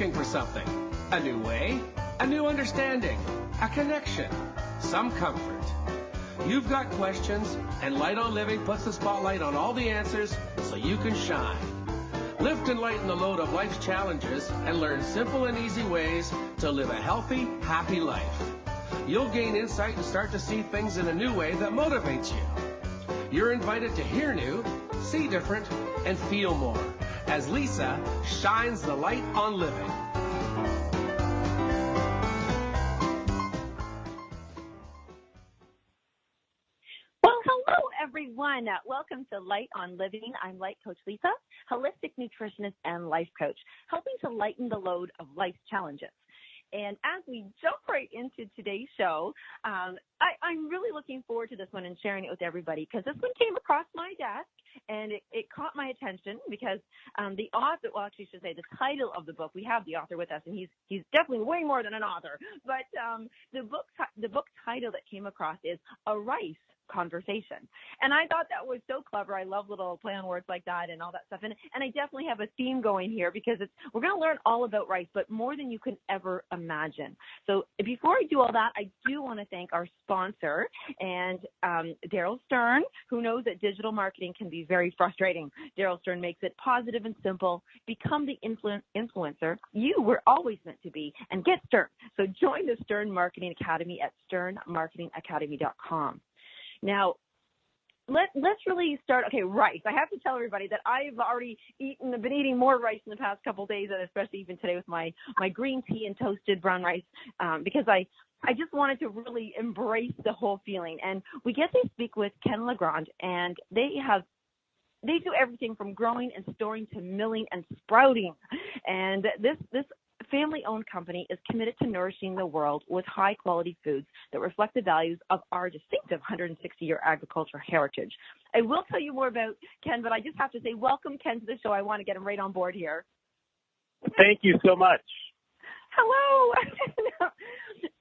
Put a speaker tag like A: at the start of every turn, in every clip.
A: looking for something. A new way, a new understanding, a connection, some comfort. You've got questions, and Light on Living puts the spotlight on all the answers so you can shine. Lift and lighten the load of life's challenges and learn simple and easy ways to live a healthy, happy life. You'll gain insight and start to see things in a new way that motivates you. You're invited to hear new, see different, and feel more as Lisa shines the light on living.
B: Everyone, welcome to Light on Living. I'm Light Coach Lisa, holistic nutritionist and life coach, helping to lighten the load of life's challenges. And as we jump right into today's show, I'm really looking forward to this one and sharing it with everybody because this one came across my desk and it caught my attention because the author, well, actually, I should say the title of the book, we have the author with us, and he's definitely way more than an author, but the book title that came across is A Rice Conversation. And I thought that was so clever. I love little play on words like that and all that stuff. And I definitely have a theme going here because we're going to learn all about rice, but more than you can ever imagine. So before I do all that, I do want to thank our sponsor and Daryl Stern, who knows that digital marketing can be very frustrating. Daryl Stern makes it positive and simple. Become the influencer you were always meant to be and get Stern. So join the Stern Marketing Academy at sternmarketingacademy.com. Now, let's really start. Okay, rice. I have to tell everybody that I've already been eating more rice in the past couple of days, and especially even today with my green tea and toasted brown rice, because I just wanted to really embrace the whole feeling. And we get to speak with Ken LaGrandeWith, and they do everything from growing and storing to milling and sprouting. And this family-owned company is committed to nourishing the world with high-quality foods that reflect the values of our distinctive 160-year agricultural heritage. I will tell you more about Ken, but I just have to say welcome, Ken, to the show. I want to get him right on board here.
C: Thank you so much.
B: Hello.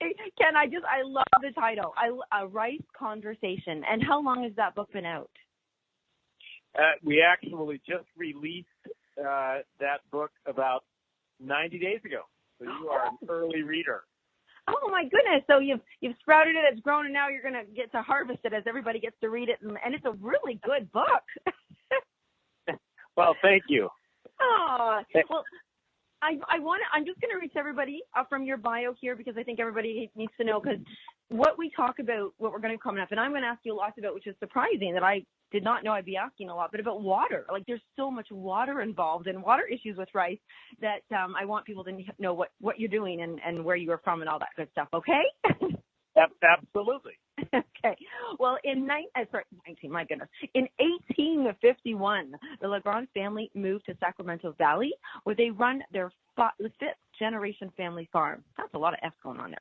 B: Ken, I love the title, A Rice Conversation. And how long has that book been out?
C: We actually just released that book about 90 days ago. So you are an early reader.
B: Oh my goodness. So you've sprouted it, it's grown, and now you're going to get to harvest it as everybody gets to read it. And it's a really good book.
C: Well, thank you.
B: Oh, well, I'm just going to read to everybody from your bio here because I think everybody needs to know, because what we talk about, what we're going to come up, and I'm going to ask you lots about, which is surprising that I did not know I'd be asking a lot, but about water. Like, there's so much water involved and water issues with rice that I want people to know what you're doing and where you are from and all that good stuff, okay?
C: Absolutely.
B: Okay. Well, in 1851, the LaGrande family moved to Sacramento Valley, where they run their fifth-generation family farm. That's a lot of F going on there.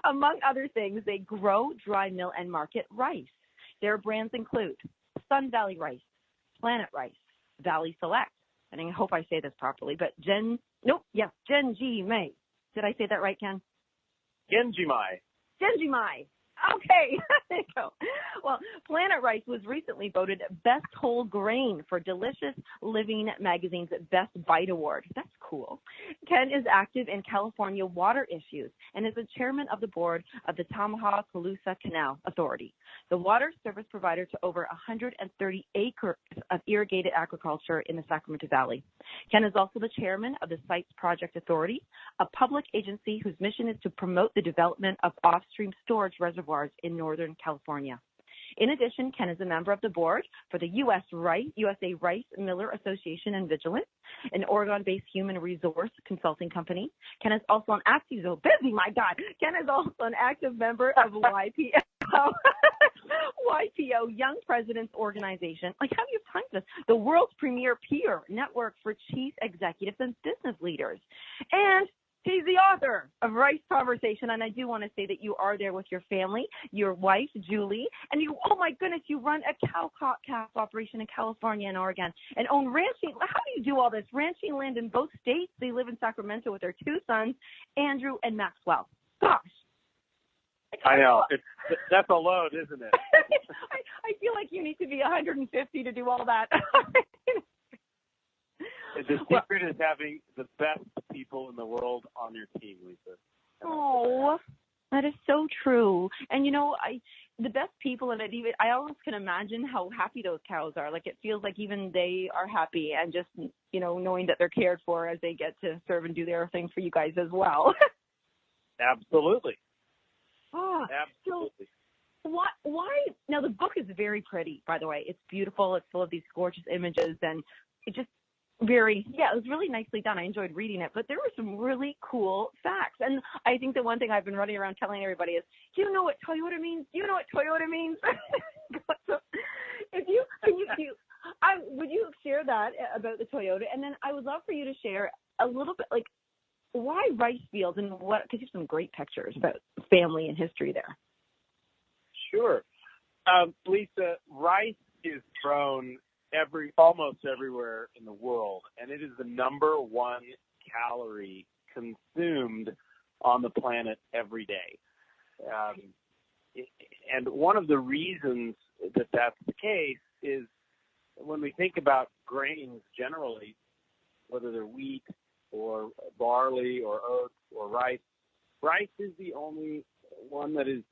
B: Among other things, they grow, dry mill, and market rice. Their brands include Sun Valley Rice, Planet Rice, Valley Select, and I hope I say this properly, but Genji May. Did I say that right, Ken?
C: Genji Mai.
B: Okay, there you go. Well, Planet Rice was recently voted Best Whole Grain for Delicious Living Magazine's Best Bite Award. That's cool. Ken is active in California water issues and is the chairman of the board of the Tamahawk-Colusa Canal Authority, the water service provider to over 130 acres of irrigated agriculture in the Sacramento Valley. Ken is also the chairman of the Sites Project Authority, a public agency whose mission is to promote the development of off-stream storage reservoirs in Northern California. In addition, Ken is a member of the board for the USA Rice Miller Association and Vigilance, an Oregon-based human resource consulting company. Ken is also an active member of YPO, Young Presidents Organization. Like, how do you have time for this? The world's premier peer network for chief executives and business leaders. And he's the author of Rice Conversation, and I do want to say that you are there with your family, your wife, Julie, and you, oh my goodness, you run a cow-calf operation in California and Oregon, and own ranching. How do you do all this? Ranching land in both states. They live in Sacramento with their two sons, Andrew and Maxwell. Gosh.
C: I know. That's a load, isn't it?
B: I feel like you need to be 150 to do all that.
C: The secret is having the best people in the world on your team, Lisa.
B: Oh, that is so true. And the best people, and I almost can imagine how happy those cows are. Like, it feels like even they are happy, and just knowing that they're cared for as they get to serve and do their thing for you guys as well.
C: Absolutely.
B: Oh,
C: absolutely.
B: So why? Now, the book is very pretty, by the way. It's beautiful. It's full of these gorgeous images, and it just it was really nicely done. I enjoyed reading it, but there were some really cool facts. And I think the one thing I've been running around telling everybody is, do you know what Toyota means? Do you know what Toyota means? So would you share that about the Toyota? And then I would love for you to share a little bit, like, why rice fields, and what, because you have some great pictures about family and history there.
C: Sure. Lisa, rice is grown almost everywhere in the world, and it is the number one calorie consumed on the planet every day. And one of the reasons that that's the case is when we think about grains generally, whether they're wheat or barley or oats or rice is the only one that is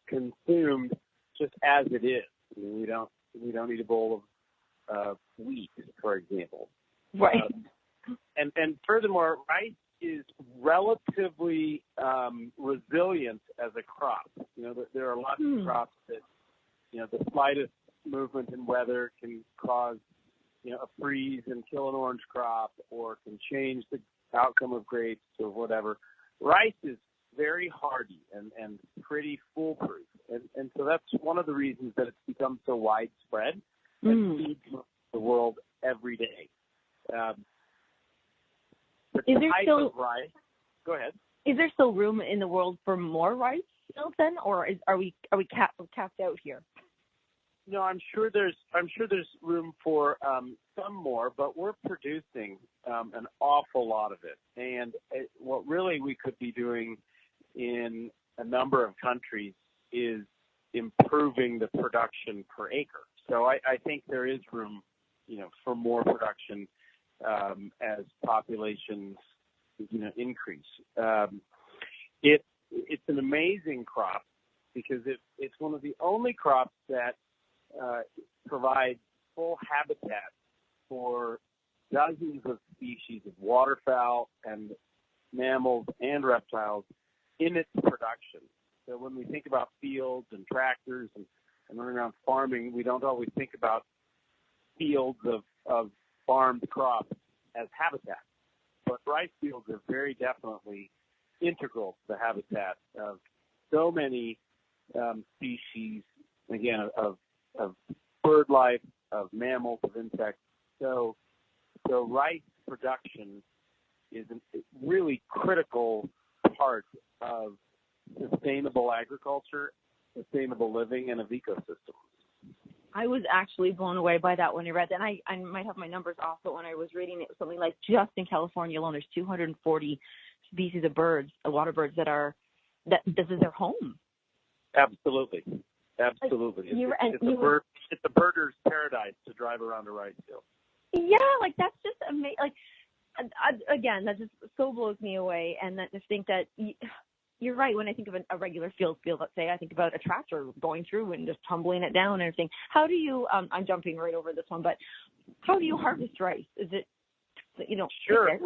C: consumed just as it is. I mean, we don't eat a bowl of wheat, for example.
B: Right.
C: And furthermore, rice is relatively resilient as a crop. There are lots of crops that, the slightest movement in weather can cause, a freeze and kill an orange crop, or can change the outcome of grapes or whatever. Rice is very hardy and pretty foolproof. And so that's one of the reasons that it's become so widespread and feeds the world every day.
B: Is there still
C: of rice? Go ahead.
B: Is there still room in the world for more rice fields then, or are we capped out here?
C: No, I'm sure there's room for some more, but we're producing an awful lot of it. And what really we could be doing in a number of countries is improving the production per acre. So I think there is room, for more production as populations, increase. It's an amazing crop because it's one of the only crops that provides full habitat for dozens of species of waterfowl and mammals and reptiles in its production. So when we think about fields and tractors and running around farming, we don't always think about fields of farmed crops as habitat. But rice fields are very definitely integral to the habitat of so many species, again, of bird life, of mammals, of insects. So rice production is a really critical part of sustainable agriculture, sustainable living, and of ecosystems.
B: I was actually blown away by that when I read that. And I might have my numbers off, but when I was reading it, was something like just in California alone, there's 240 species of birds, water birds, that this is their home.
C: Absolutely. Absolutely. It's a birder's paradise to drive around a rice field.
B: Yeah, that's just amazing. Again, that just so blows me away. And that to think that you're right. When I think of a regular field, let's say, I think about a tractor going through and just tumbling it down and everything. How do you, I'm jumping right over this one, but how do you harvest rice? Is it,
C: Sure.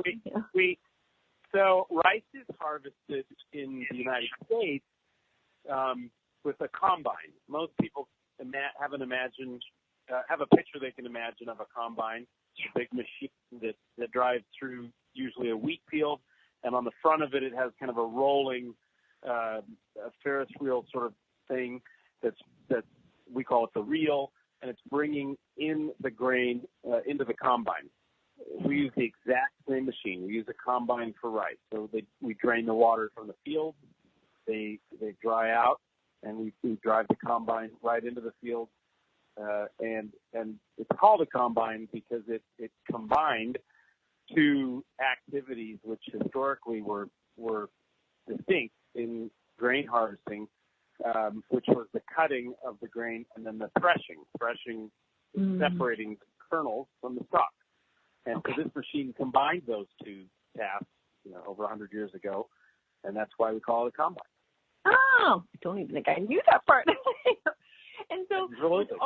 C: So rice is harvested in the United States with a combine. Most people have a picture they can imagine of a combine, a big machine that drives through usually a wheat field, and on the front of it, it has kind of a rolling a Ferris wheel sort of thing that we call it the reel, and it's bringing in the grain into the combine. We use the exact same machine. We use a combine for rice. So we drain the water from the field, they dry out, and we drive the combine right into the field. And it's called a combine because it combined two activities which historically were distinct in grain harvesting, which was the cutting of the grain and then the threshing, separating the kernels from the stalk. And so this machine combines those two task, over 100 years ago, and that's why we call it a combine.
B: Oh, I don't even think I knew that part. And so
C: Absolutely.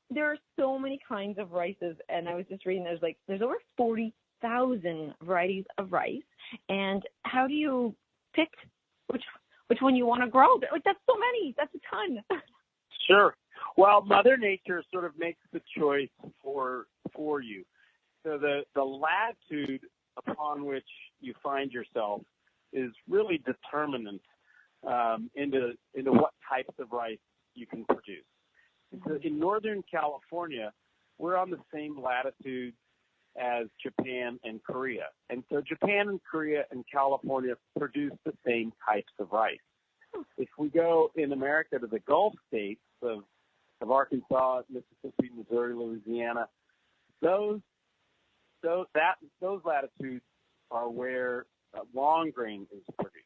B: there are so many kinds of rices, and I was just reading there's over 40,000 varieties of rice. And how do you pick which one you want to grow? That's so many. That's a ton.
C: Sure. Well, Mother Nature sort of makes the choice for you. So the latitude upon which you find yourself is really determinant into what types of rice you can produce. So in Northern California, we're on the same latitude as Japan and Korea. And so Japan and Korea and California produce the same types of rice. If we go in America to the Gulf states of Arkansas, Mississippi, Missouri, Louisiana, those latitudes are where long grain is produced.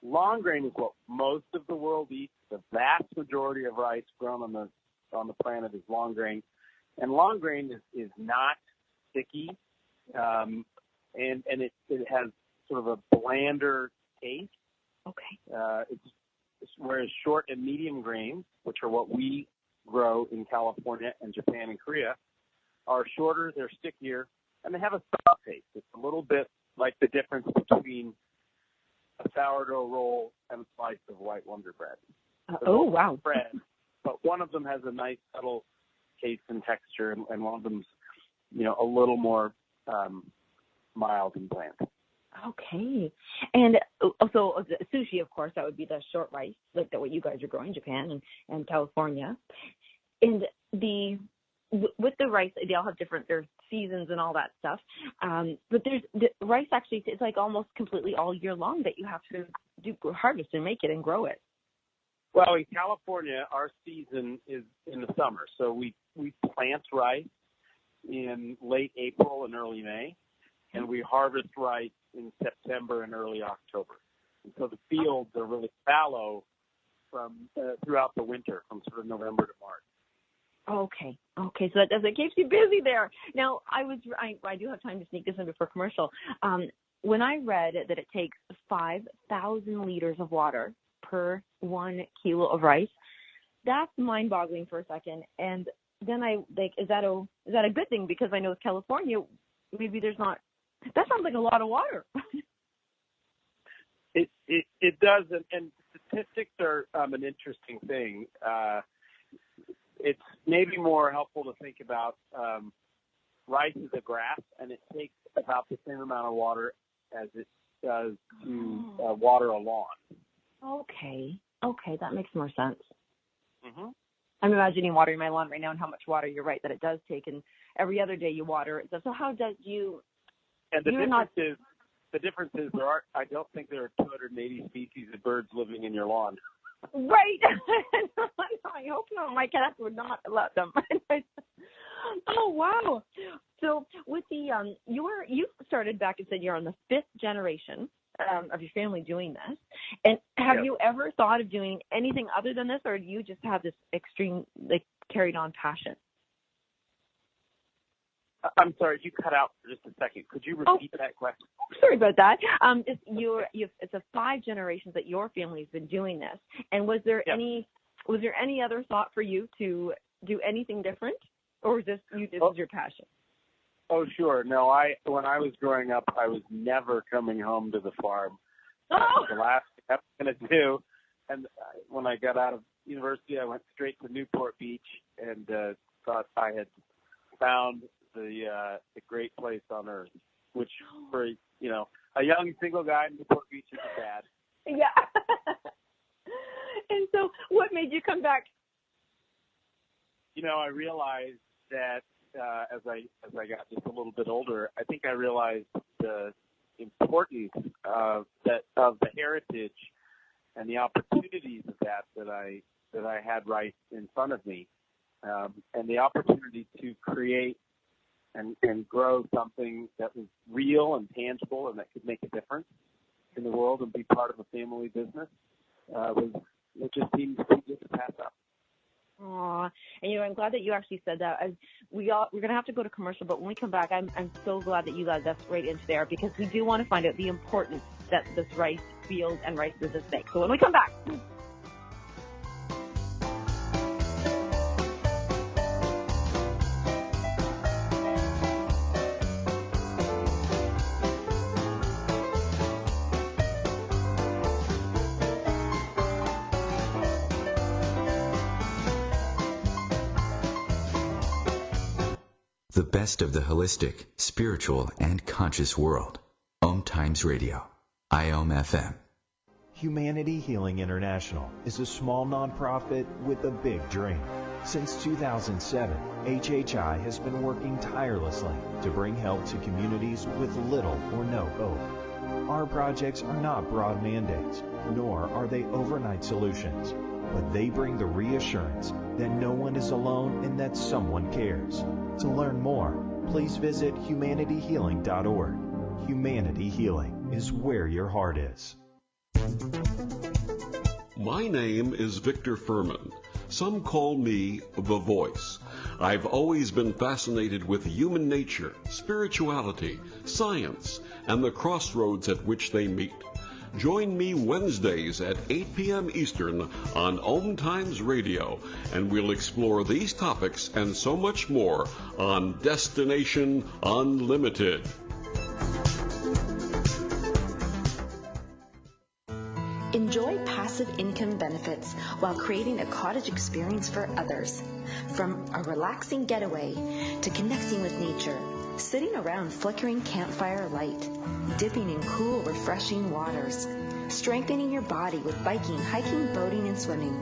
C: Long grain is what most of the world eats. The vast majority of rice grown on the planet is long grain, and long grain is not sticky, and it has sort of a blander taste.
B: Okay.
C: Whereas short and medium grains, which are what we grow in California and Japan and Korea, are shorter, they're stickier, and they have a soft taste. It's a little bit like the difference between a sourdough roll and a slice of white Wonder Bread.
B: Oh, wow.
C: Bread, but one of them has a nice subtle taste and texture, and one of them's, a little more mild and bland.
B: Okay. And so sushi, of course, that would be the short rice, like what you guys are growing, Japan and California. And with the rice, they all have different their seasons and all that stuff. But there's the rice actually, it's like almost completely all year long that you have to harvest and make it and grow it.
C: Well, in California, our season is in the summer. So we plant rice in late April and early May, and we harvest rice in September and early October. And so the fields are really fallow from throughout the winter, from sort of November to March.
B: Okay. So it keeps you busy there. Now, I do have time to sneak this in before commercial. When I read that it takes 5,000 liters of water per 1 kilo of rice, that's mind-boggling for a second. And then is that a good thing? Because I know with California, maybe there's not. That sounds like a lot of water.
C: It does, and statistics are an interesting thing. It's maybe more helpful to think about rice as a grass, and it takes about the same amount of water as it does to water a lawn. Okay,
B: that makes more sense.
C: Mm-hmm.
B: I'm imagining watering my lawn right now and how much water you're right that it does take, and every other day you water it. So how does you?
C: And the difference is I don't think there are 280 species of birds living in your lawn.
B: Right. I hope not. My cats would not let them. Oh, wow. So with the you started back and said you're on the 5th generation of your family doing this. And have you ever thought of doing anything other than this, or do you just have this extreme carried on passion?
C: I'm sorry, you cut out for just a second. Could you repeat that question?
B: Sorry about that. It's 5 generations that your family's been doing this. And was there any other thought for you to do anything different, or was this is your passion?
C: Oh, sure. No, when I was growing up, I was never coming home to the farm.
B: Oh.
C: The last thing I was going to do, and when I got out of university, I went straight to Newport Beach and thought I had found the great place on earth, which for a young single guy in Newport Beach is bad.
B: Yeah. And so, what made you come back?
C: I realized that as I got just a little bit older, I think I realized the importance of the heritage and the opportunities of that I had right in front of me, and the opportunity to create and grow something that was real and tangible and that could make a difference in the world and be part of a family business it just seemed too good to pass up.
B: Aw, And, I'm glad that you actually said that. We're going to have to go to commercial, but when we come back, I'm so glad that you led us right into there, because we do want to find out the importance that this rice field and rice business makes. So when we come back.
D: The best of the holistic, spiritual, and conscious world. Om Times Radio. IOM FM.
E: Humanity Healing International is a small nonprofit with a big dream. Since 2007, HHI has been working tirelessly to bring help to communities with little or no hope. Our projects are not broad mandates, nor are they overnight solutions, but they bring the reassurance that no one is alone and that someone cares. To learn more, please visit humanityhealing.org. Humanity Healing is where your heart is.
F: My name is Victor Furman. Some call me the Voice. I've always been fascinated with human nature, spirituality, science, and the crossroads at which they meet. Join me Wednesdays at 8 p.m. Eastern on Om Times Radio, and we'll explore these topics and so much more on Destination Unlimited.
G: Enjoy passive income benefits while creating a cottage experience for others. From a relaxing getaway to connecting with nature, sitting around flickering campfire light, dipping in cool, refreshing waters, strengthening your body with biking, hiking, boating, and swimming.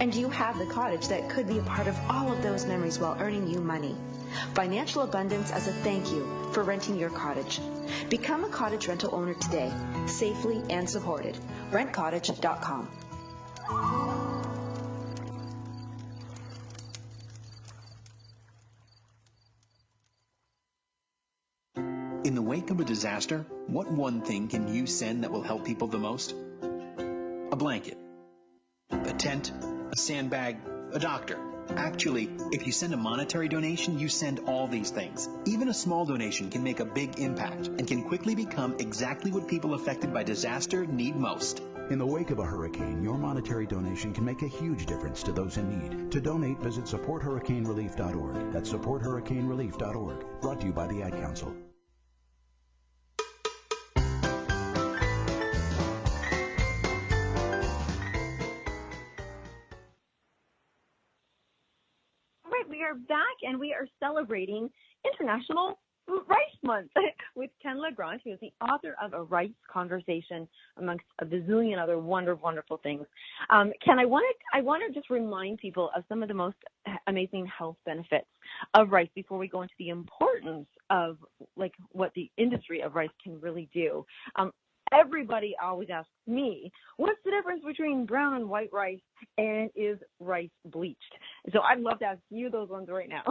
G: And you have the cottage that could be a part of all of those memories while earning you money. Financial abundance as a thank you for renting your cottage. Become a cottage rental owner today, safely and supported. RentCottage.com.
H: In the wake of a disaster, what one thing can you send that will help people the most? A blanket, a tent, a sandbag, a doctor. Actually, if you send a monetary donation, you send all these things. Even a small donation can make a big impact and can quickly become exactly what people affected by disaster need most.
I: In the wake of a hurricane, your monetary donation can make a huge difference to those in need. To donate, visit supporthurricanerelief.org. That's supporthurricanerelief.org. Brought to you by the Ad Council.
B: We are back, and we are celebrating International Rice Month with Ken LaGranде, who is the author of A Rice Conversation, amongst a bazillion other wonderful things. Ken, I want to just remind people of some of the most amazing health benefits of rice before we go into the importance of what the industry of rice can really do. Everybody always asks me, what's the difference between brown and white rice, and is rice bleached? So I'd love to ask you those ones right now.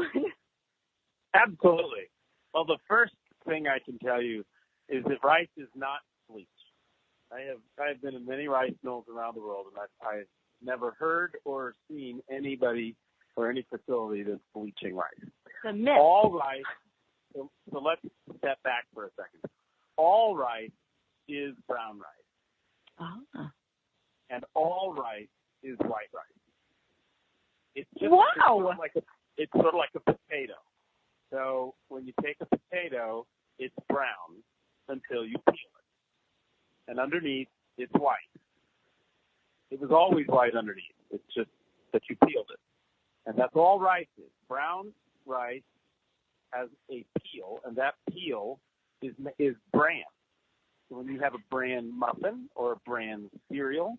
C: Absolutely. Well, the first thing I can tell you is that rice is not bleached. I have been in many rice mills around the world, and I've never heard or seen anybody or any facility that's bleaching rice.
B: It's a myth.
C: All rice, so let's step back for a second. All rice is brown rice.
B: Uh-huh.
C: And all rice is white rice. It's just it's sort of like a potato. So when you take a potato, it's brown until you peel it. And underneath, it's white. It was always white underneath. It's just that you peeled it. And that's all rice is. Brown rice has a peel, and that peel is bran. So when you have a bran muffin or a bran cereal,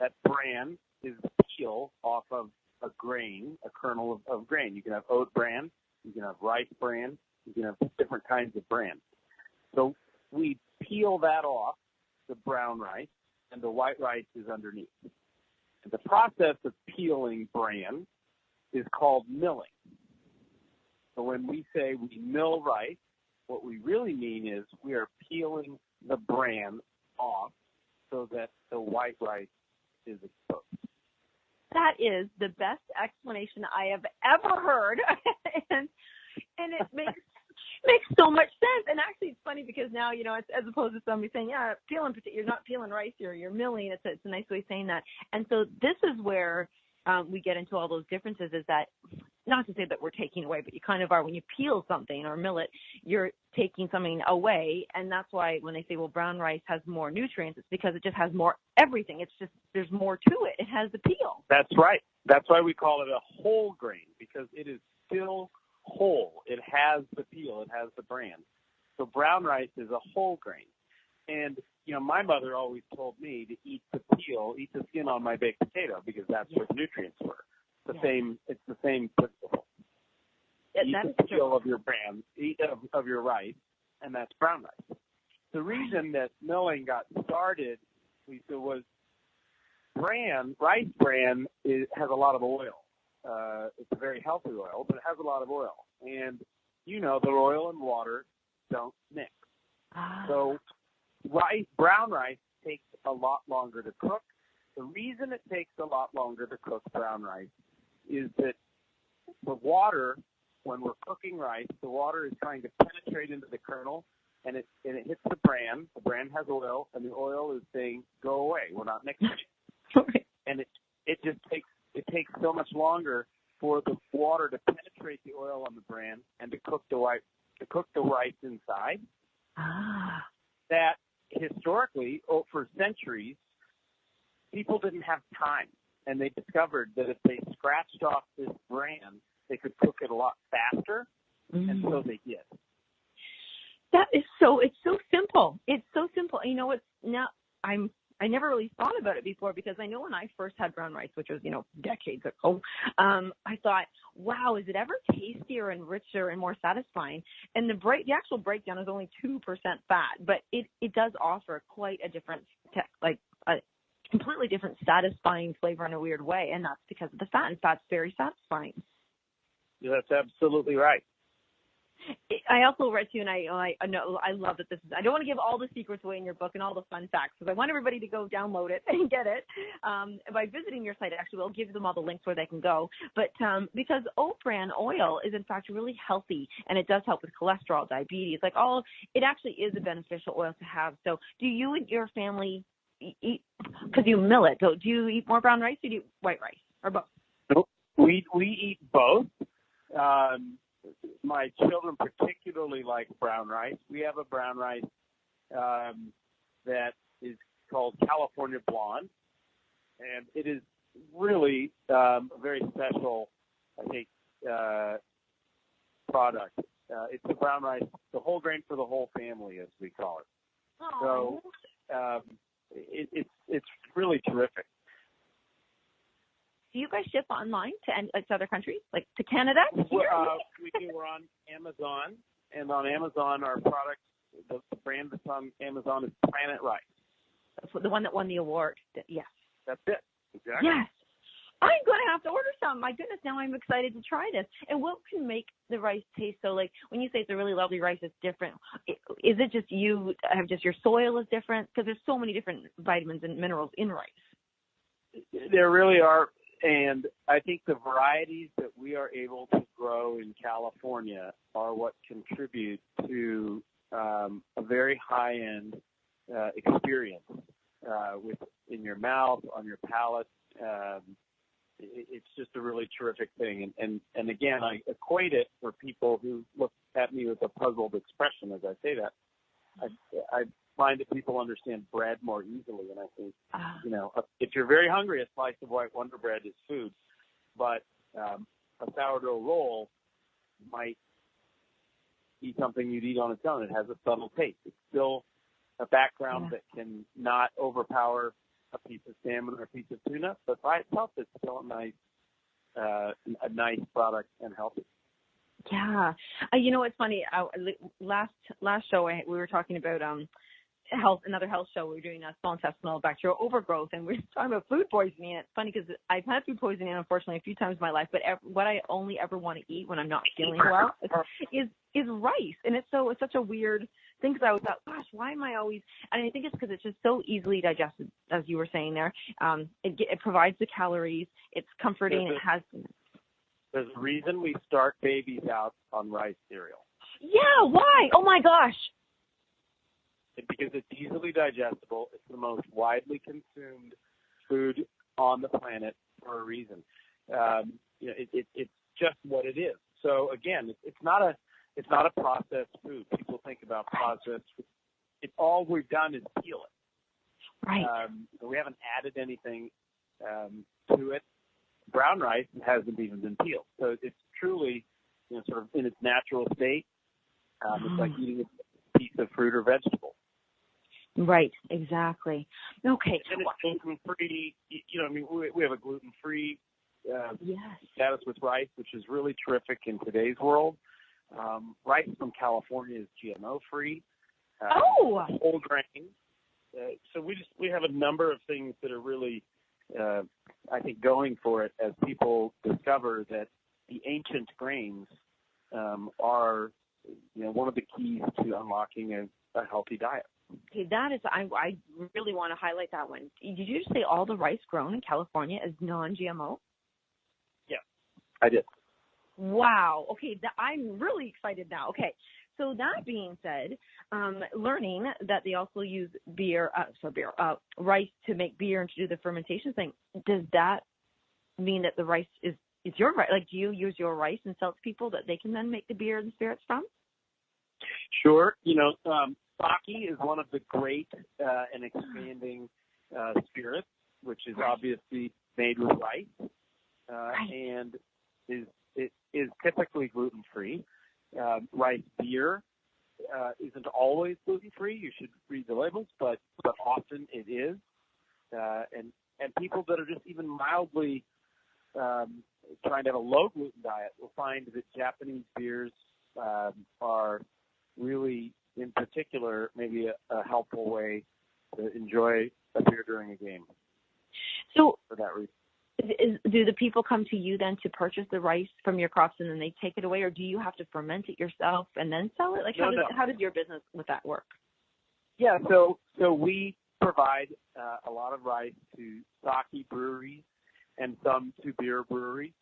C: that bran is the peel off of a grain, a kernel of grain. You can have oat bran, you can have rice bran, you can have different kinds of bran. So we peel that off, the brown rice, and the white rice is underneath. And the process of peeling bran is called milling. So when we say we mill rice, what we really mean is we are peeling the bran off so that the white rice is exposed.
B: That is the best explanation I have ever heard. and it makes so much sense. And actually, it's funny because now, you know, it's, as opposed to somebody saying, yeah, you're not peeling rice, you're milling. It's a nice way of saying that. And so this is where we get into all those differences, is that not to say that we're taking away, but you kind of are. When you peel something or mill it, you're taking something away. And that's why when they say, well, brown rice has more nutrients, it's because it just has more everything. It's just, there's more to it. It has the peel.
C: That's right. That's why we call it a whole grain, because it is still whole. It has the peel. It has the bran. So brown rice is a whole grain. And, you know, my mother always told me to eat the peel, eat the skin on my baked potato, because that's where the nutrients were. It's the same principle. Eat the peel of your bran, of your rice, and that's brown rice. The reason that milling got started, Lisa, was rice bran has a lot of oil. It's a very healthy oil, but it has a lot of oil. And, you know, the oil and water don't mix. So brown rice takes a lot longer to cook. The reason it takes a lot longer to cook brown rice is that the water, when we're cooking rice, the water is trying to penetrate into the kernel, and it hits the bran. The bran has oil, and the oil is saying, go away, we're not mixing it. And it just takes so much longer for the water to penetrate the oil on the bran and to cook the rice inside. That historically, for centuries, people didn't have time, and they discovered that if they scratched off this bran, they could cook it a lot faster, and so they did.
B: It's so simple. It's so simple. You know, I never really thought about it before, because I know when I first had brown rice, which was, you know, decades ago, I thought, wow, is it ever tastier and richer and more satisfying? And the actual breakdown is only 2% fat, but it does offer quite a different, a completely different satisfying flavor in a weird way, and that's because of the fat, and fat's very satisfying.
C: Yeah, that's absolutely right.
B: I also read to you, and I know I love that this is. I don't want to give all the secrets away in your book and all the fun facts, because I want everybody to go download it and get it. By visiting your site, actually, we'll give them all the links where they can go. But because oat bran oil is in fact really healthy, and it does help with cholesterol, diabetes, it actually is a beneficial oil to have. So, do you and your family eat, because you mill it? So, do you eat more brown rice, or do you eat white rice, or both?
C: Nope. We eat both. My children particularly like brown rice. We have a brown rice that is called California Blonde, and it is really a very special, I think, product. It's the brown rice, the whole grain for the whole family, as we call it. Aww. So it's really terrific.
B: Do you guys ship online to other countries, like to Canada?
C: We do. We're on Amazon, and on Amazon, our product, the brand that's on Amazon is Planet Rice.
B: That's the one that won the award. Yes.
C: That's it. Exactly.
B: Yes. I'm going to have to order some. My goodness, now I'm excited to try this. And what can make the rice taste so, like, when you say it's a really lovely rice, it's different. Is it just your soil is different? Because there's so many different vitamins and minerals in rice.
C: There really are. And I think the varieties that we are able to grow in California are what contribute to a very high-end experience in your mouth, on your palate. It's just a really terrific thing. And again, I equate it for people who look at me with a puzzled expression as I say that. I find that people understand bread more easily, and I think, you know, if you're very hungry, a slice of white Wonder Bread is food, but a sourdough roll might be something you'd eat on its own. It has a subtle taste. It's still a background that can not overpower a piece of salmon or a piece of tuna, but by itself, it's still a nice product and healthy.
B: Yeah. You know, it's funny. Last show we were talking about another health show. We were doing small intestinal bacterial overgrowth, and we were talking about food poisoning. And it's funny because I've had food poisoning, unfortunately, a few times in my life, but what I only ever want to eat when I'm not feeling well is rice. And it's such a weird things I always thought, gosh, why am I always, and I think it's because it's just so easily digested, as you were saying there. It provides the calories. It's comforting.
C: There's a reason we start babies out on rice cereal.
B: Yeah, why? Oh my gosh.
C: Because it's easily digestible. It's the most widely consumed food on the planet for a reason. It's just what it is. So again, it's not a processed food. People think about processed food. It's all we've done is peel it.
B: Right.
C: We haven't added anything to it. Brown rice hasn't even been peeled. So it's truly, sort of in its natural state. It's like eating a piece of fruit or vegetable.
B: Right, exactly. Okay.
C: And it's gluten-free. We have a gluten-free status with rice, which is really terrific in today's world. Rice from California is GMO-free. Whole grain. So we have a number of things that are really, I think, going for it as people discover that the ancient grains are, one of the keys to unlocking a healthy diet.
B: Okay, that is, I really want to highlight that one. Did you just say all the rice grown in California is non-GMO?
C: Yeah, I did.
B: Wow. Okay, I'm really excited now. Okay, so that being said, learning that they also use rice to make beer and to do the fermentation thing, does that mean that the rice is your rice? Like, do you use your rice and sell it to people that they can then make the beer and the spirits from?
C: Sure. Sake is one of the great and expanding spirits, which is obviously made with rice and is typically gluten-free. Rice beer isn't always gluten-free. You should read the labels, but often it is. And people that are just even mildly trying to have a low-gluten diet will find that Japanese beers are really, in particular, maybe a helpful way to enjoy a beer during a game.
B: So
C: for that reason.
B: Do the people come to you then to purchase the rice from your crops and then they take it away, or do you have to ferment it yourself and then sell it? Like, how does your business with that work?
C: Yeah, so we provide a lot of rice to sake breweries and some to beer breweries,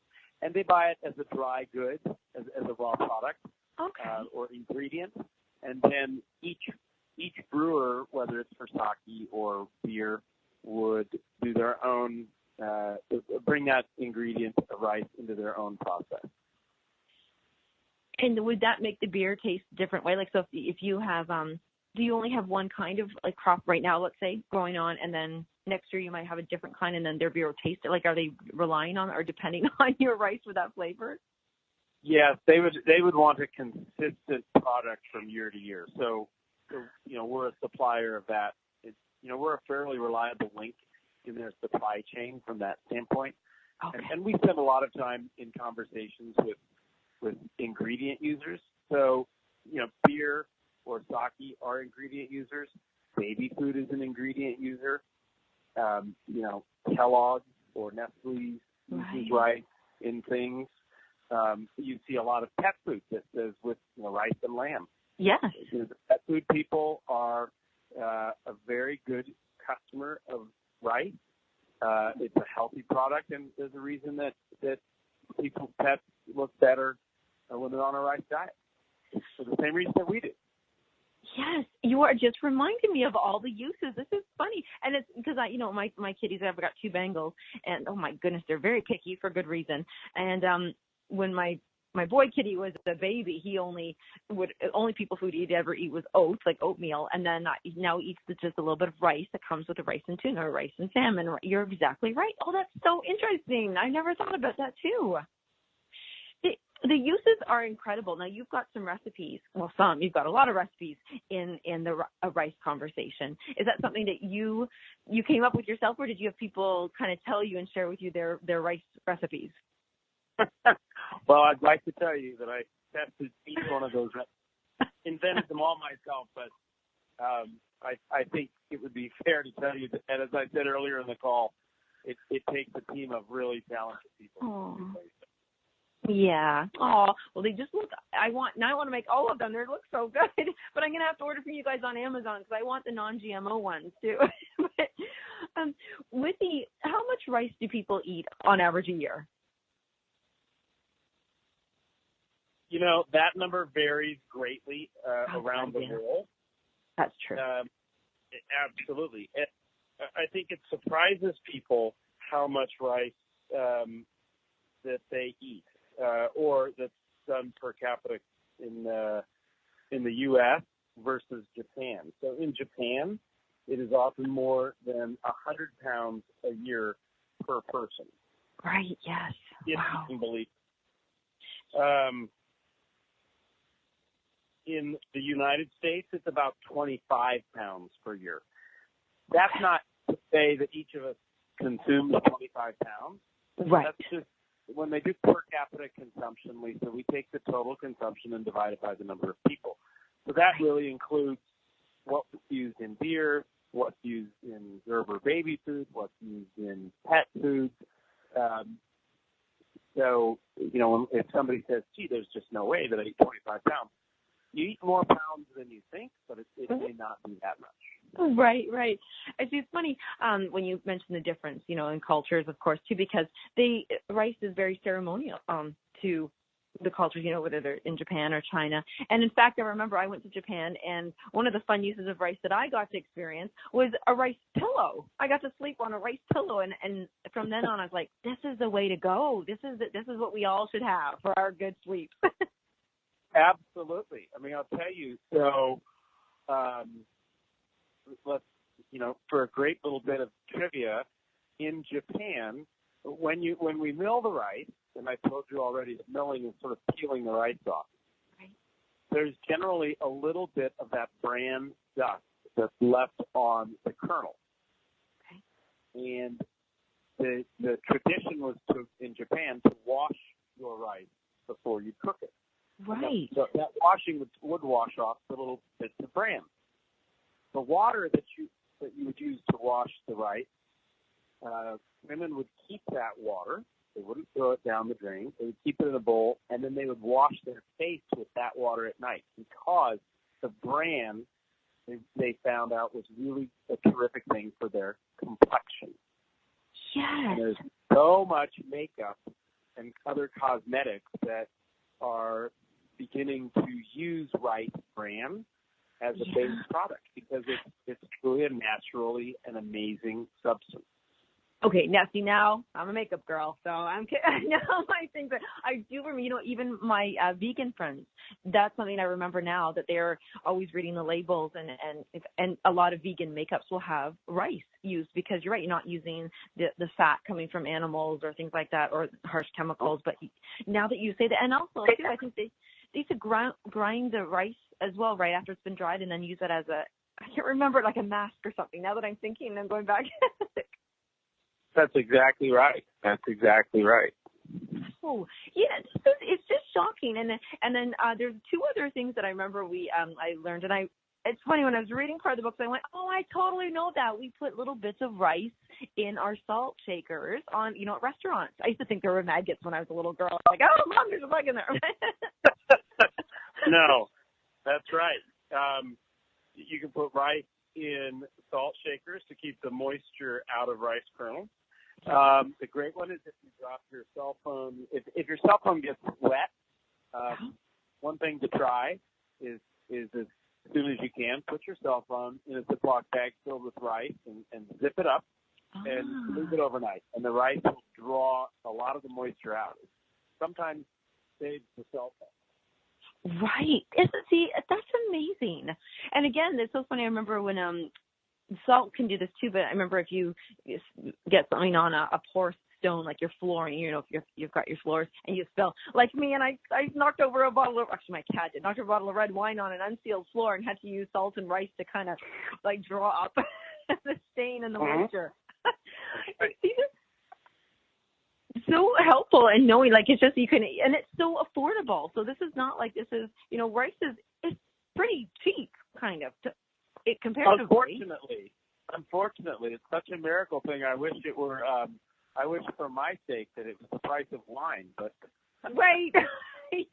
C: and they buy it as a dry good, as a raw product or ingredient, and then each brewer, whether it's for sake or beer, would do their own. Bring that ingredient of rice into their own process.
B: And would that make the beer taste a different way? Like, so if you have, do you only have one kind of like crop right now, let's say, going on, and then next year you might have a different kind, and then their beer will taste it? Like, are they relying on or depending on your rice for that flavor?
C: Yes, they would want a consistent product from year to year. So we're a supplier of that. We're a fairly reliable link in their supply chain from that standpoint. Okay. And we spend a lot of time in conversations with ingredient users. So, beer or sake are ingredient users. Baby food is an ingredient user. Kellogg's or Nestle's uses rice in things. You see a lot of pet food that says with rice and lamb.
B: Yes.
C: The pet food people are a very good customer of rice. It's a healthy product, and there's a reason that people's pets look better when they're on a rice diet. For the same reason that we do.
B: Yes, you are just reminding me of all the uses. This is funny, and it's because my kitties. I've got 2 Bengals, and oh my goodness, they're very picky for good reason. And when my boy kitty was a baby, he only people food he'd ever eat was oats, like oatmeal, and then now eats just a little bit of rice that comes with the rice and tuna, or rice and salmon. You're exactly right. Oh, that's so interesting. I never thought about that too. The uses are incredible. Now you've got some recipes. Well, you've got a lot of recipes in the rice conversation. Is that something that you came up with yourself, or did you have people kind of tell you and share with you their rice recipes?
C: Well, I'd like to tell you that I tested each one of those, invented them all myself, but I think it would be fair to tell you that, and as I said earlier in the call, it takes a team of really talented people.
B: Yeah. Oh, well, they just look. I want to make all of them. They look so good, but I'm gonna have to order from you guys on Amazon because I want the non-GMO ones too. But, how much rice do people eat on average a year?
C: You know, that number varies greatly around the world.
B: That's true.
C: Absolutely. I think it surprises people how much rice that they eat, or that's done per capita in the U.S. versus Japan. So in Japan, it is often more than 100 pounds a year per person.
B: Right. Yes.
C: If
B: wow.
C: you can believe. In the United States, it's about 25 pounds per year. That's not to say that each of us consumes 25 pounds.
B: Right.
C: That's just when they do per capita consumption, Lisa, we take the total consumption and divide it by the number of people. So that really includes what's used in beer, what's used in Gerber baby food, what's used in pet foods. So, you know, if somebody says, gee, there's just no way that I eat 25 pounds, you eat more pounds than you think, but it may not be that much.
B: Right. It's funny when you mention the difference, you know, in cultures, of course, too, because rice is very ceremonial to the cultures, you know, whether they're in Japan or China. And in fact, I remember I went to Japan, and one of the fun uses of rice that I got to experience was a rice pillow. I got to sleep on a rice pillow, and from then on, I was like, this is the way to go. This is what we all should have for our good sleep.
C: Absolutely. I mean, I'll tell you, so let's, you know, for a great little bit of trivia, in Japan, when we mill the rice, and I told you already that milling is sort of peeling the rice off,
B: right.
C: There's generally a little bit of that bran dust that's left on the kernel. Okay. And the tradition was in Japan to wash your rice before you cook it.
B: Right.
C: So that washing would wash off the little bits of bran. The water that you would use to wash the rice, women would keep that water. They wouldn't throw it down the drain. They would keep it in a bowl, and then they would wash their face with that water at night because the bran, they found out, was really a terrific thing for their complexion.
B: Yes.
C: And there's so much makeup and other cosmetics that are beginning to use rice bran as a base product because it's truly a naturally an amazing substance.
B: Okay, now I'm a makeup girl, so I'm now I think that I do remember, you know, even my vegan friends, that's something I remember now, that they're always reading the labels, and a lot of vegan makeups will have rice used because you're right, you're not using the fat coming from animals or things like that or harsh chemicals. But now that you say that, and also too, I think they used to grind the rice as well right after it's been dried and then use it as I can't remember, like a mask or something. Now that I'm thinking, I'm going back.
C: That's exactly right.
B: Oh, yeah, it's just shocking. And then there's two other things that I remember I learned, and it's funny, when I was reading part of the books, I went, oh, I totally know that. We put little bits of rice in our salt shakers at restaurants. I used to think there were maggots when I was a little girl. Like, oh, Mom, there's a bug in there.
C: No, that's right. You can put rice in salt shakers to keep the moisture out of rice kernels. The great one is if you drop your cell phone. If your cell phone gets wet, one thing to try is as soon as you can, put your cell phone in a Ziploc bag filled with rice and zip it up and leave it overnight. And the rice will draw a lot of the moisture out. It sometimes saves the cell phone.
B: Right. See, that's amazing. And again, it's so funny. I remember when salt can do this too, but I remember if you get something on a porous stone, like your flooring, if you've got your floors and you spill, like me, and I knocked over a bottle of, actually my cat did, knocked over a bottle of red wine on an unsealed floor and had to use salt and rice to kind of like draw up the stain and the moisture. These are so helpful in knowing, like, it's just, you can, and it's so affordable. So this is not like, this is, rice is pretty cheap, kind of, comparatively.
C: Unfortunately, it's such a miracle thing. I wish it were, I wish for my sake that it was the price of wine, but
B: right. Right.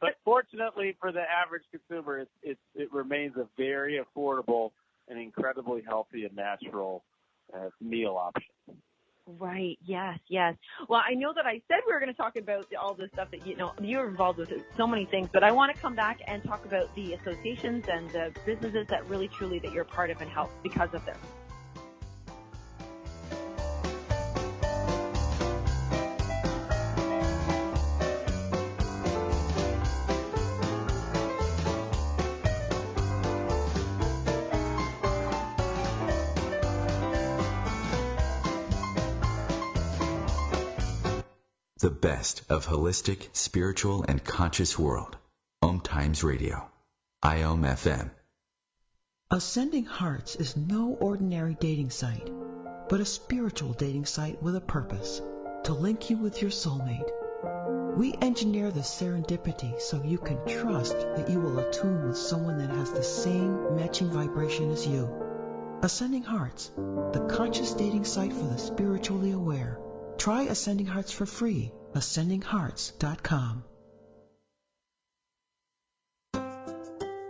C: But fortunately for the average consumer, it remains a very affordable and incredibly healthy and natural meal option.
B: Right. Yes. Yes. Well, I know that I said we were going to talk about all this stuff that, you're involved with so many things, but I want to come back and talk about the associations and the businesses that really, truly, that you're part of and help because of this.
D: The best of holistic, spiritual, and conscious world. Times Radio. FM.
J: Ascending Hearts is no ordinary dating site, but a spiritual dating site with a purpose, to link you with your soulmate. We engineer the serendipity so you can trust that you will attune with someone that has the same matching vibration as you. Ascending Hearts, the conscious dating site for the spiritually aware. Try Ascending Hearts for free. AscendingHearts.com.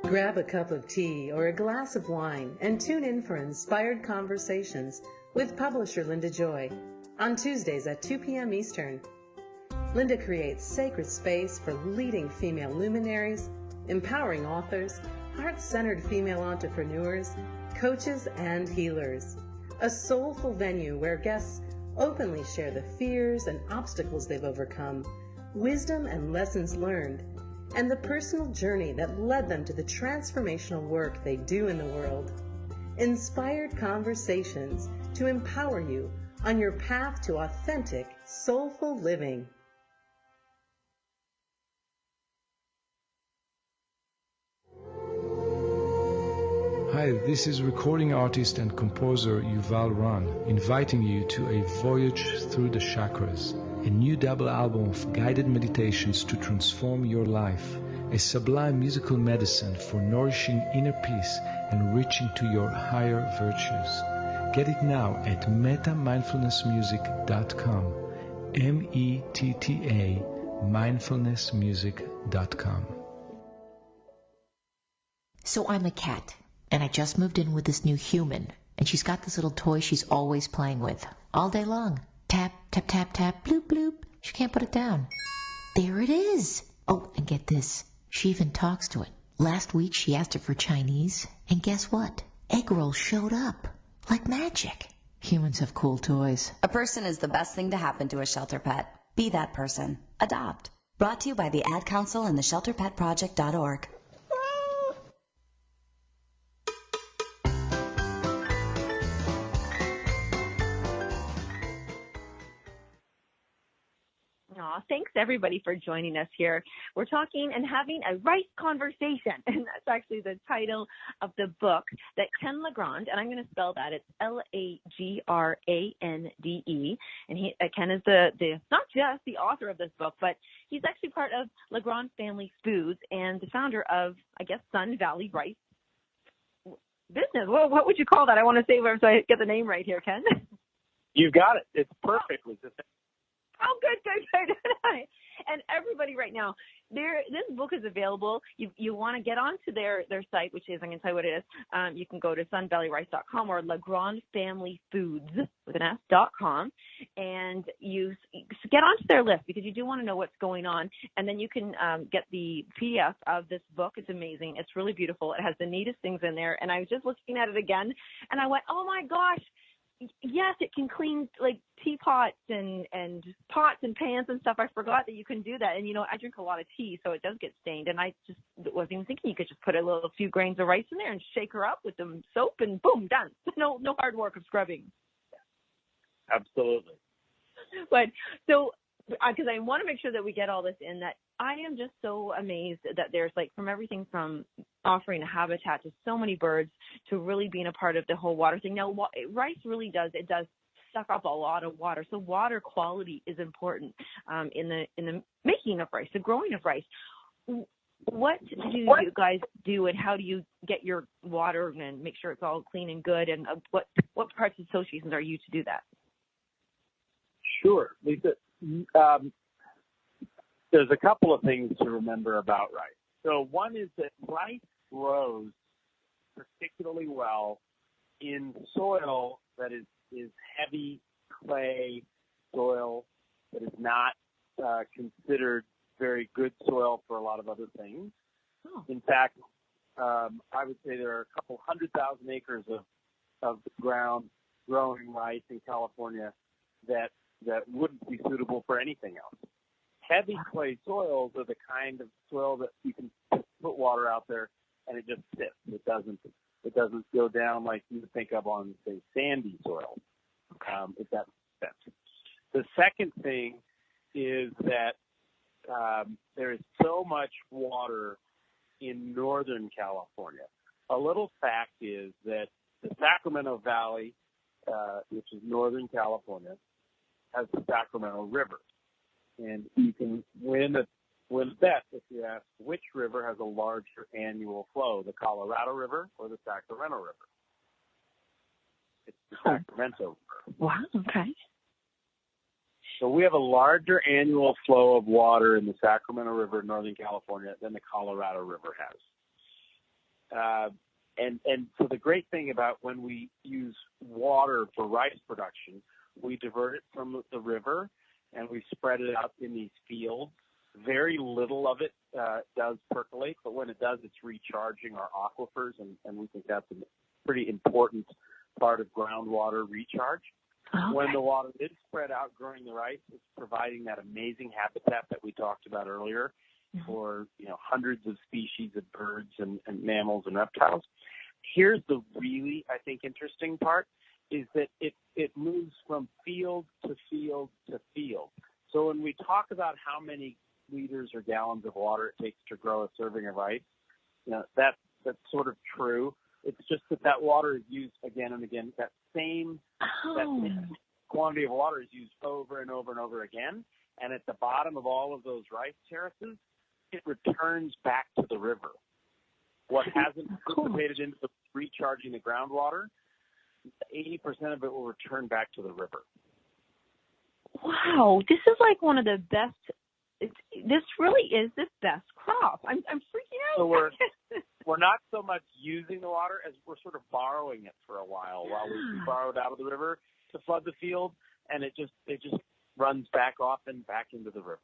K: Grab a cup of tea or a glass of wine and tune in for Inspired Conversations with publisher Linda Joy on Tuesdays at 2 p.m. Eastern. Linda creates sacred space for leading female luminaries, empowering authors, heart-centered female entrepreneurs, coaches, and healers. A soulful venue where guests openly share the fears and obstacles they've overcome, wisdom and lessons learned, and the personal journey that led them to the transformational work they do in the world. Inspired Conversations to empower you on your path to authentic, soulful living.
L: Hi, this is recording artist and composer Yuval Ran, inviting you to a voyage through the chakras, a new double album of guided meditations to transform your life, a sublime musical medicine for nourishing inner peace and reaching to your higher virtues. Get it now at metamindfulnessmusic.com, METTA mindfulnessmusic.com.
M: So I'm a cat. And I just moved in with this new human, and she's got this little toy she's always playing with, all day long. Tap, tap, tap, tap, bloop, bloop. She can't put it down. There it is. Oh, and get this. She even talks to it. Last week she asked it for Chinese, and guess what? Egg rolls showed up. Like magic. Humans have cool toys.
N: A person is the best thing to happen to a shelter pet. Be that person. Adopt. Brought to you by the Ad Council and the ShelterPetProject.org.
B: Thanks everybody for joining us here. We're talking and having a rice conversation, and that's actually the title of the book that Ken LaGrande, and I'm going to spell that. It's LaGrande, and Ken is the not just the author of this book, but he's actually part of LaGrande Family Foods and the founder of, I guess, Sun Valley Rice business. Well, what would you call that? I want to say so I get the name right here, Ken.
C: You got it. It's perfect.
B: Oh, good. And everybody right now, this book is available. You want to get onto their site, which is, I'm going to tell you what it is. You can go to sunvalleyrice.com or LaGrande Family Foods with an S.com, and you get onto their list because you do want to know what's going on. And then you can get the PDF of this book. It's amazing. It's really beautiful. It has the neatest things in there. And I was just looking at it again, and I went, oh, my gosh. Yes, it can clean like teapots and pots and pans and stuff. I forgot that you can do that. And, I drink a lot of tea, so it does get stained. And I just wasn't even thinking you could just put a few grains of rice in there and shake her up with some soap and boom, done. No hard work of scrubbing.
C: Absolutely.
B: But so, because I want to make sure that we get all this in, that I am just so amazed that there's from everything from offering a habitat to so many birds to really being a part of the whole water thing. Now, rice really does suck up a lot of water. So water quality is important in the making of rice, the growing of rice. What do you guys do, and how do you get your water and make sure it's all clean and good? And what parts of associations are you to do that?
C: Sure, Lisa. there's a couple of things to remember about rice. So one is that rice grows particularly well in soil that is heavy clay soil that is not considered very good soil for a lot of other things. Oh. In fact, I would say there are a couple 100,000 acres of ground growing rice in California that wouldn't be suitable for anything else. Heavy clay soils are the kind of soil that you can put water out there and it just sits. It doesn't go down like you would think of on, say, sandy soil, if that makes sense. The second thing is that there is so much water in Northern California. A little fact is that the Sacramento Valley, which is Northern California, has the Sacramento River. And you can win a bet if you ask which river has a larger annual flow, the Colorado River or the Sacramento River. It's the Sacramento River.
B: Wow, okay.
C: So we have a larger annual flow of water in the Sacramento River in Northern California than the Colorado River has. And so the great thing about when we use water for rice production, we divert it from the river and we spread it out in these fields. Very little of it does percolate, but when it does, it's recharging our aquifers, and we think that's a pretty important part of groundwater recharge. Okay. When the water is spread out growing the rice, it's providing that amazing habitat that we talked about earlier for hundreds of species of birds and mammals and reptiles. Here's the really, I think, interesting part, is that it moves from field to field to field. So when we talk about how many liters or gallons of water it takes to grow a serving of rice, that's sort of true. It's just that water is used again and again. That same quantity of water is used over and over and over again. And at the bottom of all of those rice terraces, it returns back to the river. What hasn't participated into the recharging the groundwater, 80% of it will return back to the river.
B: Wow, this is like one of the best. This really is the best crop. I'm freaking out.
C: So we're not so much using the water as we're sort of borrowing it for a while we borrow it out of the river to flood the field, and it just runs back off and back into the river.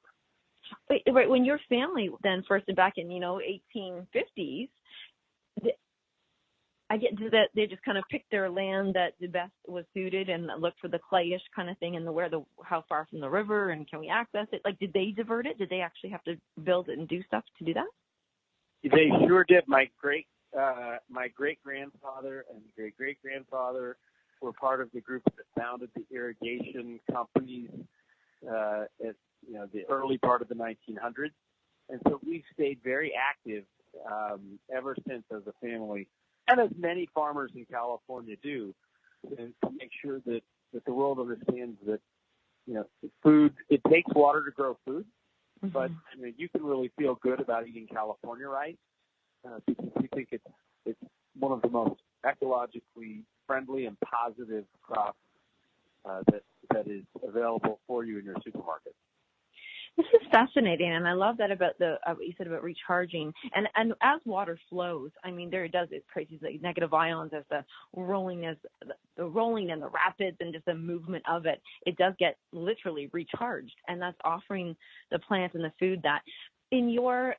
B: Wait, right, when your family then first back in 1850s, I get to that they just kind of picked their land that the best was suited and looked for the clayish kind of thing and how far from the river and can we access it? Like, did they divert it? Did they actually have to build it and do stuff to do that?
C: They sure did. My great grandfather and great grandfather were part of the group that founded the irrigation companies at the early part of the 1900s, and so we've stayed very active ever since as a family. And as many farmers in California do, to make sure that the world understands that, food, it takes water to grow food, but you can really feel good about eating California rice because we think it's one of the most ecologically friendly and positive crops that is available for you in your supermarket.
B: This is fascinating, and I love that about what you said about recharging. And as water flows, it creates like negative ions as the rolling and the rapids and just the movement of it. It does get literally recharged, and that's offering the plants and the food that in your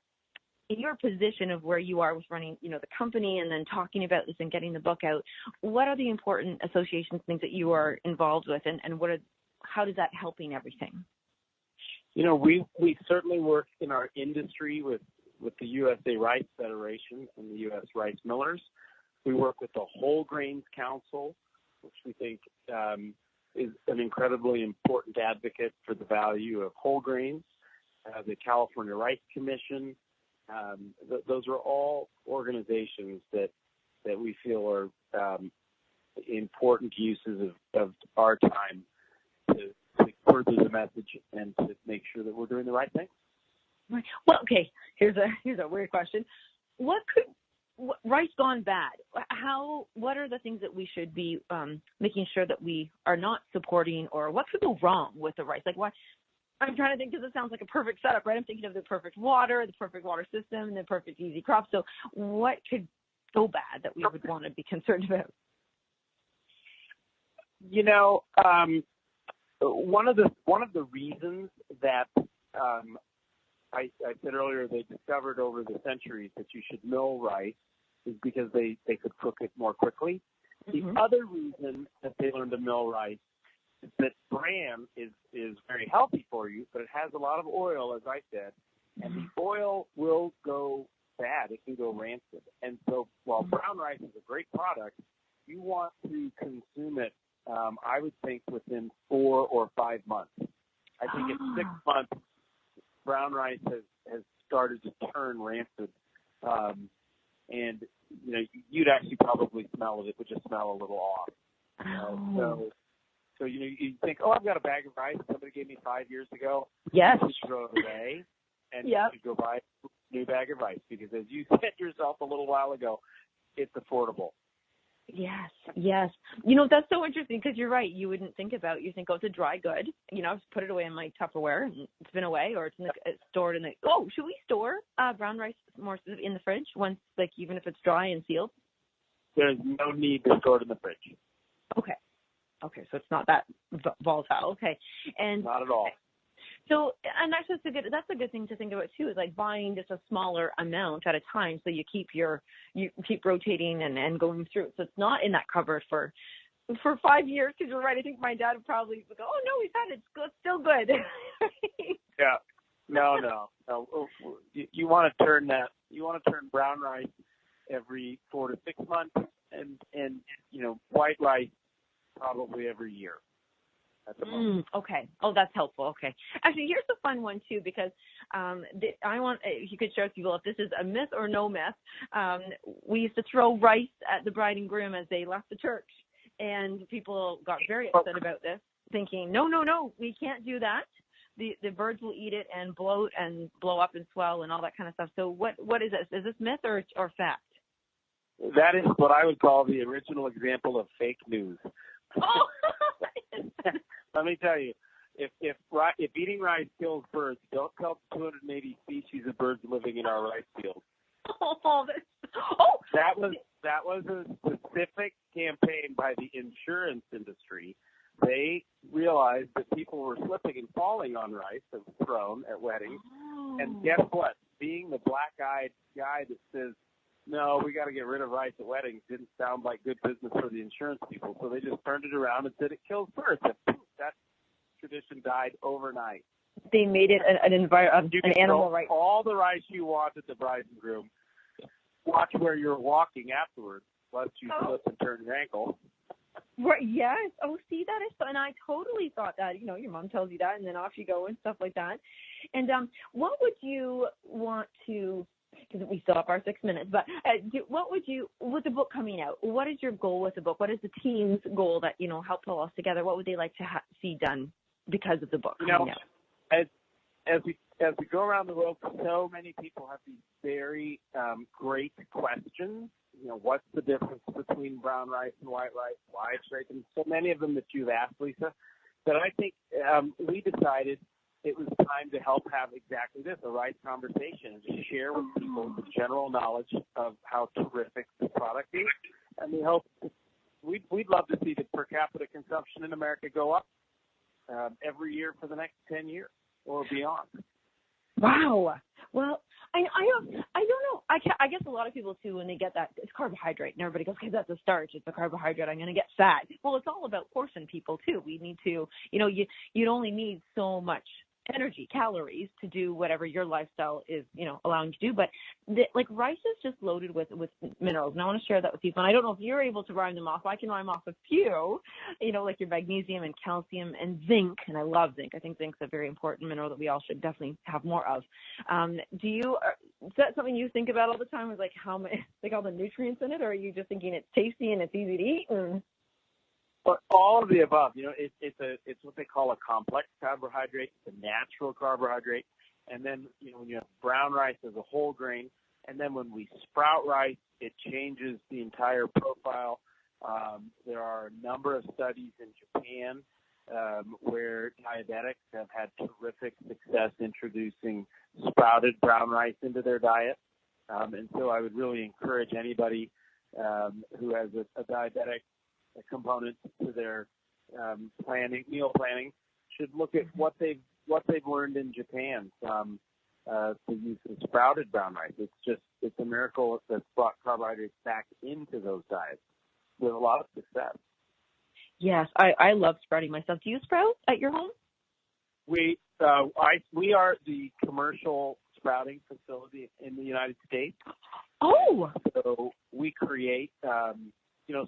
B: position of where you are with running, the company and then talking about this and getting the book out. What are the important associations, things that you are involved with, and how does that helping everything?
C: We certainly work in our industry with the USA Rice Federation and the U.S. Rice Millers. We work with the Whole Grains Council, which we think is an incredibly important advocate for the value of whole grains. The California Rice Commission. Those are all organizations that we feel are important uses of our time to further the message and to make sure that we're doing the right thing.
B: Right. Well, okay. Here's a weird question. Rice gone bad? What are the things that we should be making sure that we are not supporting, or what could go wrong with the rice? Like, why? I'm trying to think because it sounds like a perfect setup, right? I'm thinking of the perfect water system, and the perfect easy crop. So what could go bad that we would want to be concerned about?
C: You know, one of the reasons that I said earlier they discovered over the centuries that you should mill rice is because they could cook it more quickly. The other reason that they learned to mill rice is that bran is very healthy for you, but it has a lot of oil, as I said, and the oil will go bad. It can go rancid. And so while brown rice is a great product, you want to consume it, I would think, within 4 or 5 months. I think at 6 months, brown rice has started to turn rancid. And, you know, you'd actually probably smell it. It would just smell a little off. So you know, you think, oh, I've got a bag of rice somebody gave me 5 years ago.
B: Yes.
C: You should throw it away, and you should go buy a new bag of rice because, as you said yourself a little while ago, it's affordable.
B: Yes. You know, that's so interesting because you're right. You wouldn't think about, you think, oh, it's a dry good. You know, just put it away in my Tupperware and it's been away, or it's stored in the, should we store brown rice more in the fridge once, like, even if it's dry and sealed?
C: There's no need to store it in the fridge.
B: Okay, so it's not that volatile. Okay. And
C: not at all.
B: So, and that's a good thing to think about too, is like buying just a smaller amount at a time, so you keep rotating and going through. So it's not in that cupboard for 5 years. Because you're right. I think my dad would probably go, "Oh no, we've had it. It's still good."
C: Yeah. No. You want to turn that. You want to turn brown rice every 4 to 6 months, and you know, white rice probably every year.
B: Okay. Oh, that's helpful. Okay. Actually, here's a fun one too, because I want, if you could share with people if this is a myth or no myth. We used to throw rice at the bride and groom as they left the church, and people got very upset about this, thinking, no, we can't do that. The birds will eat it and bloat and blow up and swell and all that kind of stuff. So what is this? Is this myth or fact?
C: That is what I would call the original example of fake news.
B: Oh.
C: Let me tell you, if eating rice kills birds, don't tell 280 species of birds living in our rice fields. That was a specific campaign by the insurance industry. They realized that people were slipping and falling on rice that was thrown at weddings. And guess what? Being the black-eyed guy that says, no, we got to get rid of rice at weddings didn't sound like good business for the insurance people. So they just turned it around and said it kills birds. And that tradition died overnight.
B: They made it an animal right.
C: All the rice you want at the bride and groom. Watch where you're walking afterwards, lest you slip and turn your ankle.
B: Right, yes. Oh, see, that is fun. And I totally thought that, you know, your mom tells you that, and then off you go and stuff like that. And what would you want to, because we still have our 6 minutes, but with the book coming out, what is your goal with the book? What is the team's goal that, you know, help pull us together? What would they like to see done because of the book coming out?
C: As we go around the world, so many people have these very great questions. You know, what's the difference between brown rice and white rice? Why it's right? And so many of them that you've asked, Lisa, that I think we decided it was time to help have exactly this, a rice conversation, and to share with people the general knowledge of how terrific the product is. And we hope we'd love to see the per capita consumption in America go up every year for the next 10 years or beyond.
B: Wow. Well, I don't know. I guess a lot of people too, when they get that, it's carbohydrate, and everybody goes, okay, that's a starch, it's a carbohydrate, I'm going to get fat. Well, it's all about portion, people too. We need to, you know, you'd only need so much energy, calories to do whatever your lifestyle is, you know, allowing you to do. But like rice is just loaded with minerals, and I want to share that with people. And I don't know if you're able to rhyme them off. I can rhyme off a few, you know, like your magnesium and calcium and zinc. And I love zinc. I think zinc's a very important mineral that we all should definitely have more of. Is that something you think about all the time? Is like how many, like all the nutrients in it, or are you just thinking it's tasty and it's easy to eat?
C: But all of the above, you know, it's what they call a complex carbohydrate, it's a natural carbohydrate, and then, you know, when you have brown rice as a whole grain, and then when we sprout rice, it changes the entire profile. There are a number of studies in Japan where diabetics have had terrific success introducing sprouted brown rice into their diet. And so I would really encourage anybody who has a diabetic component to their meal planning should look at what they've learned in Japan from the use of sprouted brown rice. It's a miracle that's brought carbohydrates back into those diets with a lot of success.
B: Yes, I love sprouting myself. Do you sprout at your home?
C: We are the commercial sprouting facility in the United States.
B: Oh!
C: So we create,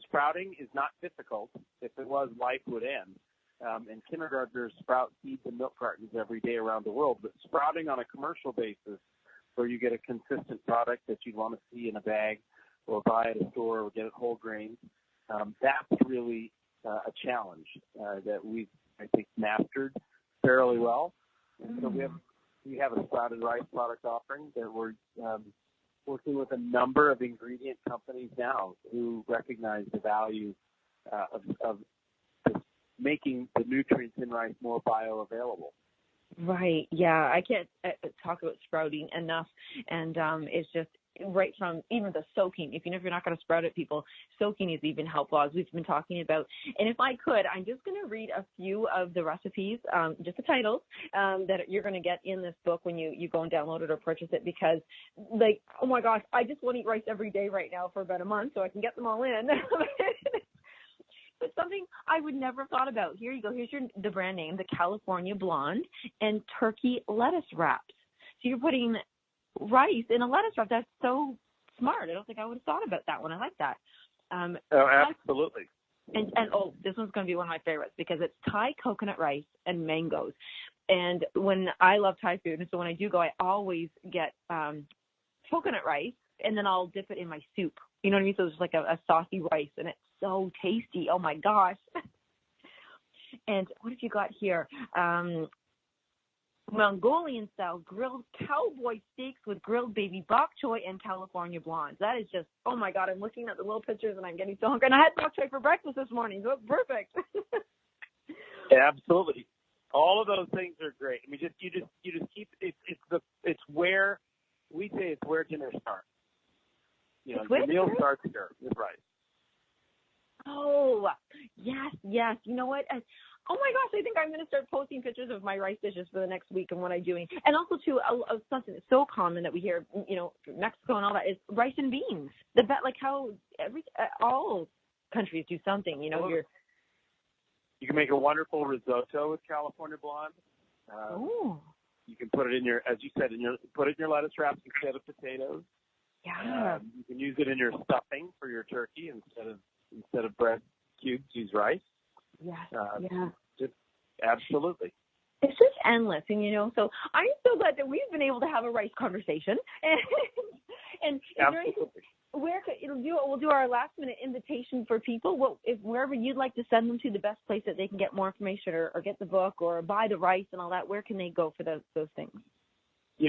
C: sprouting is not difficult. If it was, life would end. And kindergartners sprout seeds and milk cartons every day around the world. But sprouting on a commercial basis, where you get a consistent product that you'd want to see in a bag or buy at a store or get at whole grains, that's really a challenge that we've, I think, mastered fairly well. And so we have a sprouted rice product offering that we're working with a number of ingredient companies now who recognize the value of making the nutrients in rice more bioavailable.
B: Right. Yeah. I can't talk about sprouting enough. And it's just right from even the soaking. If you're not going to sprout it, people, soaking is even helpful, as we've been talking about. And if I could, I'm just going to read a few of the recipes, just the titles, that you're going to get in this book when you go and download it or purchase it, because, like, oh my gosh, I just want to eat rice every day right now for about a month so I can get them all in. But something I would never have thought about. Here you go. Here's the brand name, the California Blonde, and turkey lettuce wraps. So you're putting rice in a lettuce wrap. That's so smart. I don't think I would have thought about that one. I like that.
C: Absolutely.
B: And this one's going to be one of my favorites because it's Thai coconut rice and mangoes. And when I love Thai food, and so when I do go, I always get coconut rice, and then I'll dip it in my soup. You know what I mean? So it's like a saucy rice, and it's so tasty. Oh, my gosh. And what have you got here? Mongolian-style grilled cowboy steaks with grilled baby bok choy and California blondes. That is just, oh, my God, I'm looking at the little pictures, and I'm getting so hungry. And I had bok choy for breakfast this morning, so it's perfect.
C: Absolutely. All of those things are great. I mean, you just keep it's where we say it's where dinner starts. You know, the meal starts here with rice.
B: Oh, yes. You know what? Oh my gosh, I think I'm going to start posting pictures of my rice dishes for the next week and what I'm doing. And also, too, something that's so common that we hear, Mexico and all that is rice and beans. Like how all countries do something. You can
C: make a wonderful risotto with California blonde. You can put it in your, as you said, put it in your lettuce wraps instead of potatoes.
B: Yeah.
C: You can use it in your stuffing for your turkey instead of bread cubes. Use rice.
B: Yes.
C: Just absolutely.
B: It's just endless, and so I'm so glad that we've been able to have a rice conversation. And
C: absolutely.
B: We'll do our last minute invitation for people. Wherever you'd like to send them to, the best place that they can get more information or get the book or buy the rice and all that. Where can they go for those things?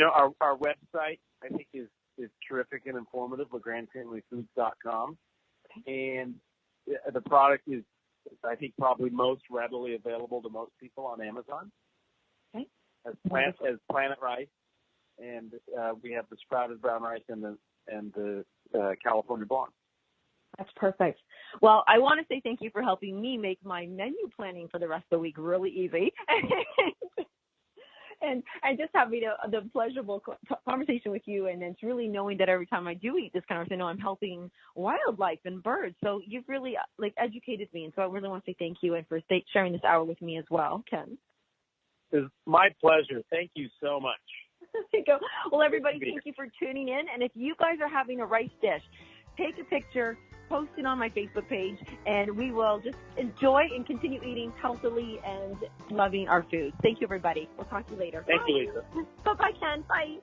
C: Our website I think is terrific and informative. LaGrandeFamilyFoods.com, and the product is, I think, probably most readily available to most people on Amazon.
B: Okay.
C: As Planet Rice, and we have the sprouted brown rice and the California blonde.
B: That's perfect. Well, I want to say thank you for helping me make my menu planning for the rest of the week really easy. And just having the pleasurable conversation with you, and it's really knowing that every time I do eat this kind of thing, I'm helping wildlife and birds. So you've really educated me, and so I really want to say thank you and for sharing this hour with me as well, Ken.
C: It's my pleasure. Thank you so much.
B: There you go. Well, everybody, thank you for tuning in. And if you guys are having a rice dish, take a picture, post it on my Facebook page, and we will just enjoy and continue eating healthily and loving our food. Thank you, everybody. We'll talk to you later.
C: Thank you, Lisa.
B: Bye-bye, Ken. Bye.